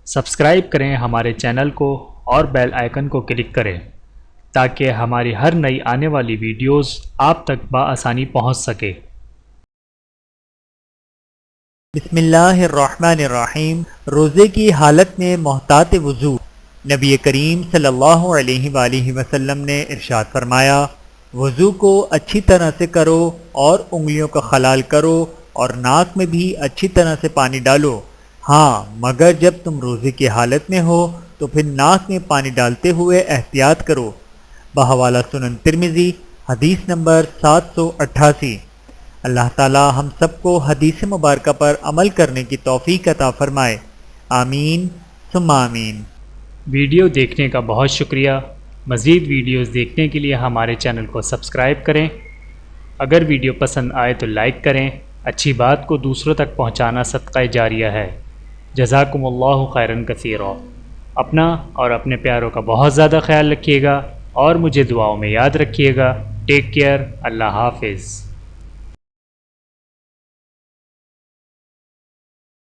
Subscribe کریں ہمارے channel کو اور بیل آئیکن کو کلک کریں تاکہ ہماری ہر نئی آنے والی ویڈیوز آپ تک بآسانی پہنچ سکے۔ بسم اللہ الرحمن الرحیم۔ روزے کی حالت میں محتاط وضو۔ نبی کریم صلی اللہ علیہ وآلہ وسلم نے ارشاد فرمایا، وضو کو اچھی طرح سے کرو اور انگلیوں کا خلال کرو اور ناک میں بھی اچھی طرح سے پانی ڈالو، ہاں مگر جب تم روزے کی حالت میں ہو تو پھر ناک میں پانی ڈالتے ہوئے احتیاط کرو۔ بحوالہ سنن ترمذی، حدیث نمبر 788۔ اللہ تعالی ہم سب کو حدیث مبارکہ پر عمل کرنے کی توفیق عطا فرمائے، آمین ثم آمین۔ ویڈیو دیکھنے کا بہت شکریہ۔ مزید ویڈیوز دیکھنے کے لیے ہمارے چینل کو سبسکرائب کریں۔ اگر ویڈیو پسند آئے تو لائک کریں۔ اچھی بات کو دوسروں تک پہنچانا صدقہ جاریہ ہے۔ جزاکم اللہ خیرا کثیرا۔ اپنا اور اپنے پیاروں کا بہت زیادہ خیال رکھیے گا اور مجھے دعاؤں میں یاد رکھیے گا۔ Take care. اللہ حافظ۔